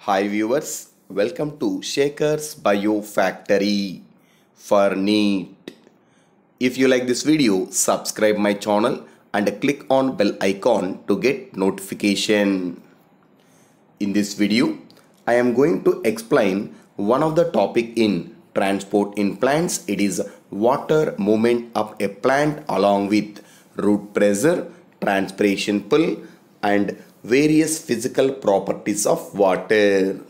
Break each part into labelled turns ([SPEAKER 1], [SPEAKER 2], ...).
[SPEAKER 1] Hi viewers, welcome to Shaker's Bio Factory for NEET. If you like this video, subscribe my channel and click on bell icon to get notification. In this video, I am going to explain one of the topic in transport in plants. It is water movement of a plant along with root pressure, transpiration pull and various physical properties of water.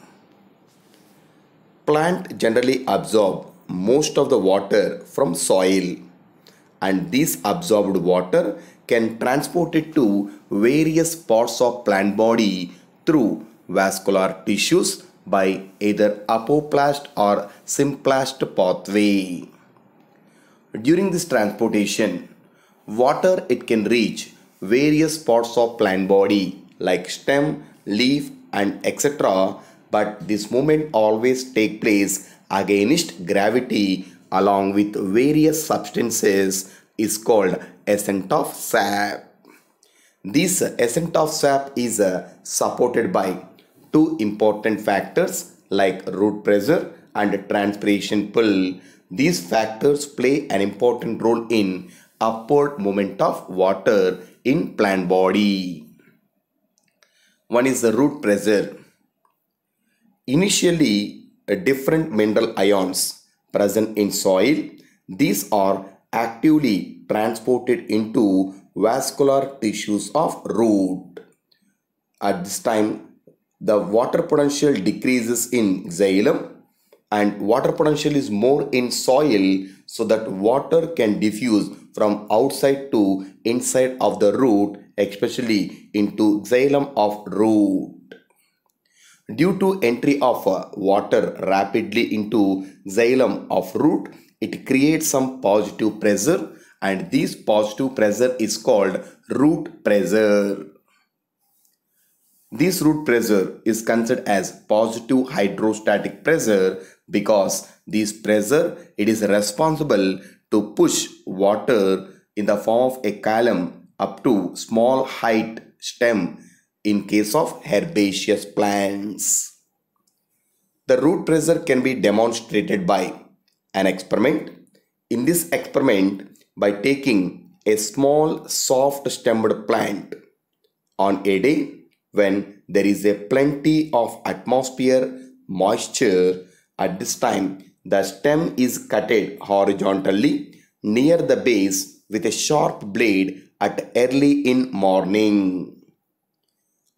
[SPEAKER 1] Plant generally absorb most of the water from soil, and this absorbed water can transport it to various parts of plant body through vascular tissues by either apoplast or symplast pathway. During this transportation, water it can reach various parts of plant body like stem, leaf and etc. But this movement always take place against gravity along with various substances is called ascent of sap. This ascent of sap is supported by two important factors like root pressure and transpiration pull. These factors play an important role in upward movement of water in plant body. One is the root pressure. Initially, different mineral ions present in soil, these are actively transported into vascular tissues of root. At this time, the water potential decreases in xylem and water potential is more in soil, so that water can diffuse from outside to inside of the root, especially into xylem of root. Due to entry of water rapidly into xylem of root, it creates some positive pressure, and this positive pressure is called root pressure. This root pressure is considered as positive hydrostatic pressure because this pressure it is responsible to push water in the form of a column up to small height stem in case of herbaceous plants. The root pressure can be demonstrated by an experiment. In this experiment, by taking a small soft stemmed plant on a day when there is a plenty of atmosphere moisture, at this time the stem is cutted horizontally near the base with a sharp blade at early in morning.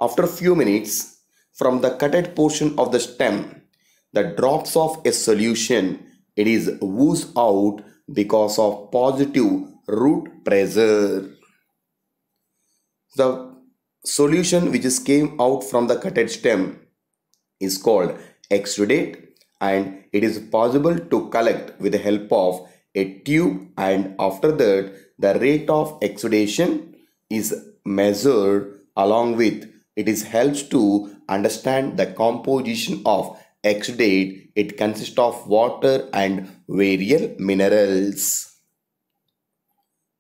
[SPEAKER 1] After a few minutes, from the cutted portion of the stem, the drops of a solution it is oozed out because of positive root pressure. The solution which is came out from the cutted stem is called exudate, and it is possible to collect with the help of a tube, and after that the rate of exudation is measured. Along with it is helps to understand the composition of exudate. It consists of water and various minerals.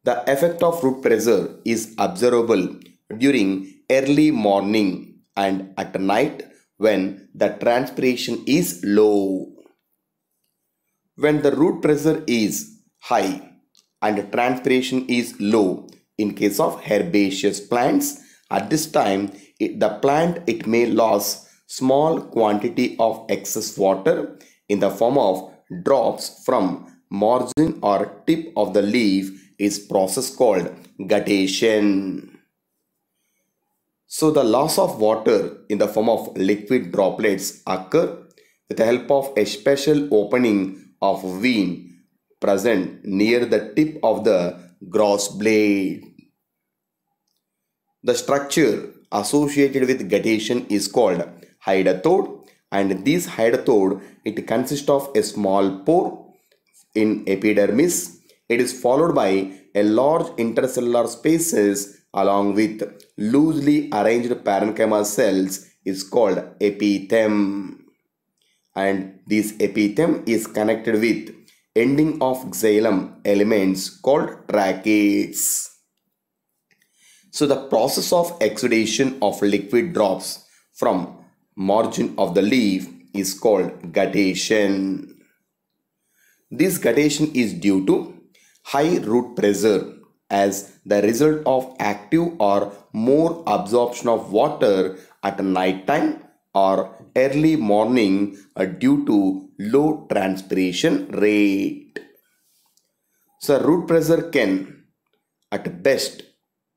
[SPEAKER 1] The effect of root pressure is observable during early morning and at night when the transpiration is low. When the root pressure is high and transpiration is low in case of herbaceous plants, at this time the plant it may lose small quantity of excess water in the form of drops from margin or tip of the leaf is process called guttation. So the loss of water in the form of liquid droplets occur with the help of a special opening of vein present near the tip of the grass blade. The structure associated with guttation is called hydathode, and this hydathode it consists of a small pore in epidermis. It is followed by a large intercellular spaces along with loosely arranged parenchyma cells is called epitheme, and this epitheme is connected with ending of xylem elements called tracheids. So the process of exudation of liquid drops from margin of the leaf is called guttation. This guttation is due to high root pressure as the result of active or more absorption of water at night time or early morning due to low transpiration rate. So root pressure can at best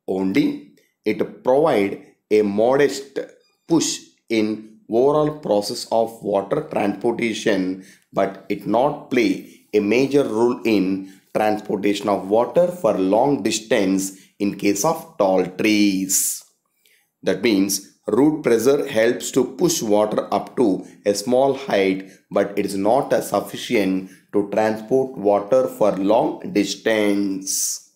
[SPEAKER 1] only it provide a modest push in overall process of water transportation, but it not play a major role in transportation of water for long distance in case of tall trees. That means root pressure helps to push water up to a small height, but it is not sufficient to transport water for long distance.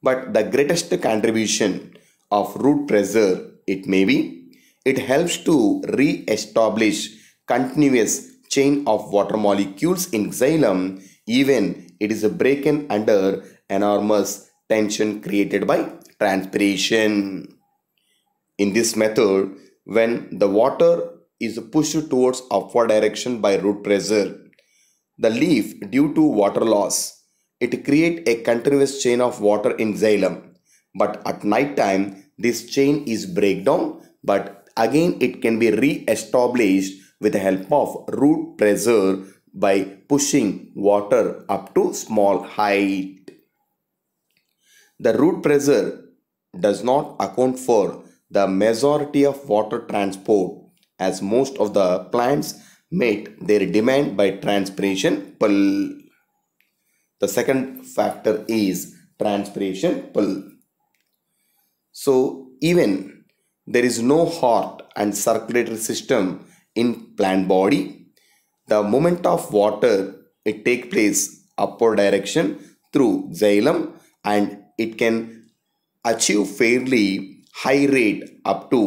[SPEAKER 1] But the greatest contribution of root pressure, it may be, it helps to re-establish continuous chain of water molecules in xylem, even it is broken under enormous tension created by transpiration. In this method, when the water is pushed towards upward direction by root pressure, the leaf due to water loss, it create a continuous chain of water in xylem. But at night time, this chain is breakdown, but again it can be re-established with the help of root pressure by pushing water up to small height. The root pressure does not account for the majority of water transport as most of the plants meet their demand by transpiration pull. The second factor is transpiration pull. So even there is no heart and circulatory system in plant body, the movement of water it take place upward direction through xylem and it can achieve fairly high rate up to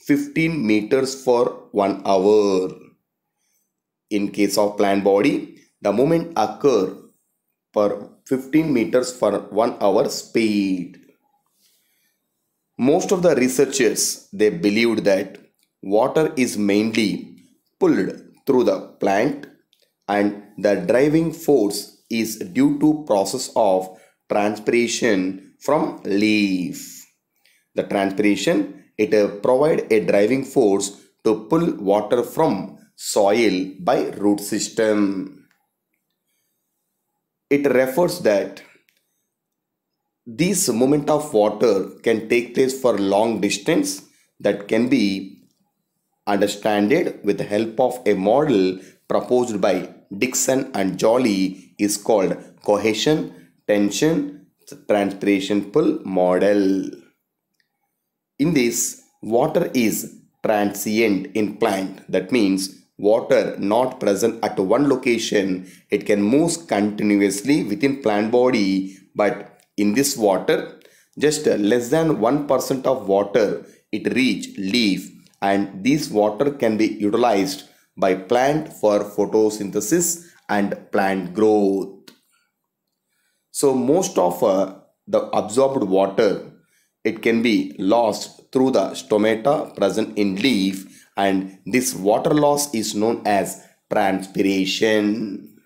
[SPEAKER 1] 15 meters for 1 hour. In case of plant body, the movement occur per 15 meters for 1 hour speed. Most of the researchers they believed that water is mainly pulled through the plant and the driving force is due to process of transpiration from leaf. The transpiration it provide a driving force to pull water from soil by root system. It refers that this movement of water can take place for long distance that can be understood with the help of a model proposed by Dixon and Joly is called cohesion, tension, transpiration pull model. In this, water is transient in plant. That means water not present at one location. It can move continuously within plant body, but in this water, just less than 1% of water it reach leaf and this water can be utilized by plant for photosynthesis and plant growth. So most of the absorbed water it can be lost through the stomata present in leaf and this water loss is known as transpiration.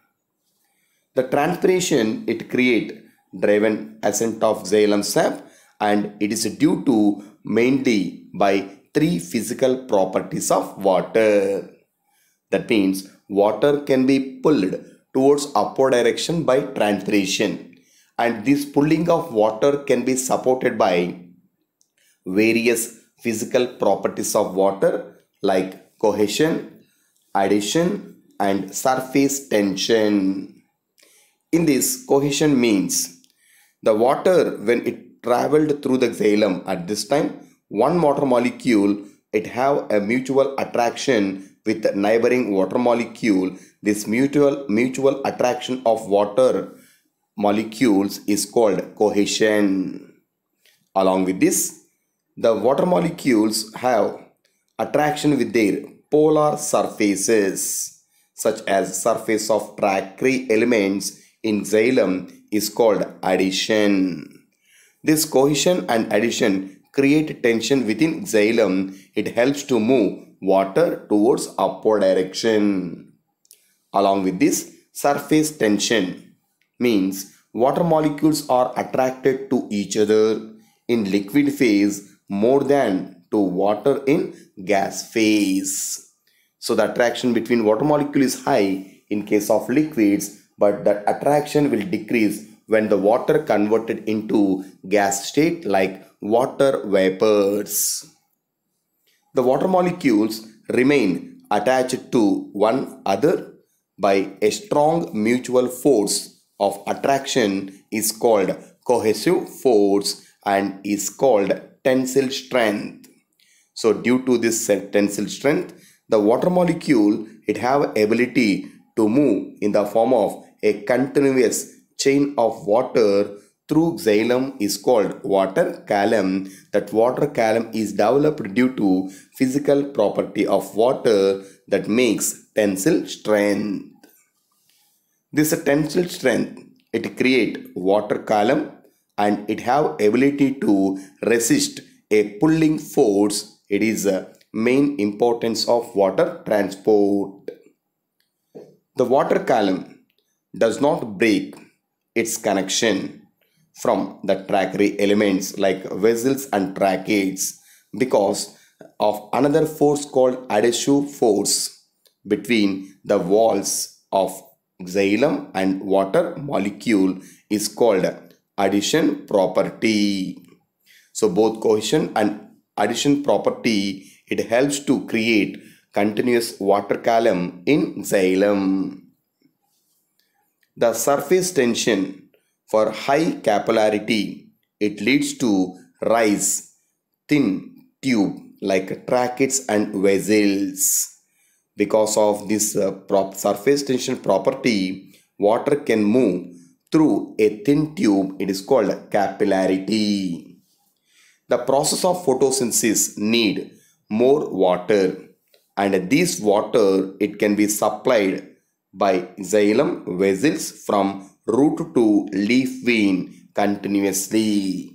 [SPEAKER 1] The transpiration it create driven ascent of xylem sap and it is due to mainly by three physical properties of water. That means water can be pulled towards upward direction by transpiration and this pulling of water can be supported by various physical properties of water like cohesion, adhesion and surface tension. In this, cohesion means the water when it traveled through the xylem at this time, one water molecule it have a mutual attraction with the neighboring water molecule. This mutual attraction of water molecules is called cohesion. Along with this, the water molecules have attraction with their polar surfaces such as surface of tertiary elements in xylem is called adhesion. This cohesion and adhesion create tension within xylem. It helps to move water towards upward direction. Along with this, surface tension means water molecules are attracted to each other in liquid phase more than to water in gas phase. So the attraction between water molecule is high in case of liquids, but that attraction will decrease when the water converted into gas state like water vapors. The water molecules remain attached to one another by a strong mutual force of attraction is called cohesive force and is called tensile strength. So due to this tensile strength, the water molecule it have ability to move in the form of a continuous chain of water through xylem is called water column. That water column is developed due to physical property of water that makes tensile strength. This tensile strength it create water column and it have ability to resist a pulling force. It is a main importance of water transport. The water column does not break its connection from the trachea elements like vessels and tracheids because of another force called adhesive force between the walls of xylem and water molecule is called adhesion property. So both cohesion and adhesion property it helps to create continuous water column in xylem. The surface tension for high capillarity it leads to rise thin tube like tracheids and vessels. Because of this surface tension property, water can move through a thin tube. It is called capillarity. The process of photosynthesis need more water, and this water it can be supplied by xylem vessels from root to leaf vein continuously.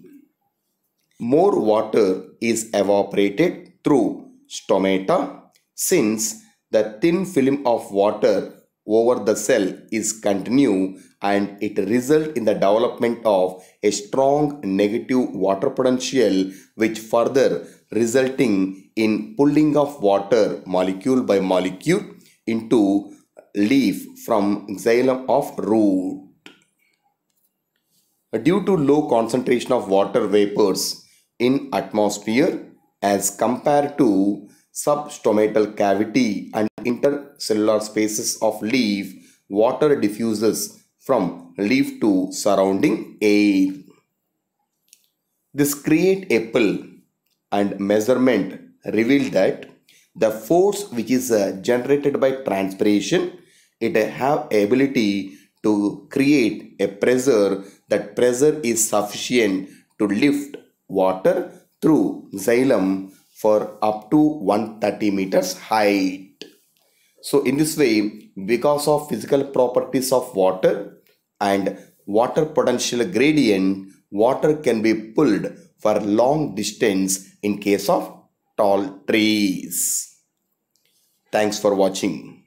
[SPEAKER 1] More water is evaporated through stomata since the thin film of water over the cell is continue and it result in the development of a strong negative water potential which further resulting in pulling of water molecule by molecule into leaf from xylem of root. Due to low concentration of water vapors in atmosphere as compared to substomatal cavity and intercellular spaces of leaf, water diffuses from leaf to surrounding air. This create a pull and measurement revealed that the force which is generated by transpiration it have ability to create a pressure. That pressure is sufficient to lift water through xylem for up to 130 meters height. So in this way, because of physical properties of water and water potential gradient, water can be pulled for long distance in case of tall trees. Thanks for watching.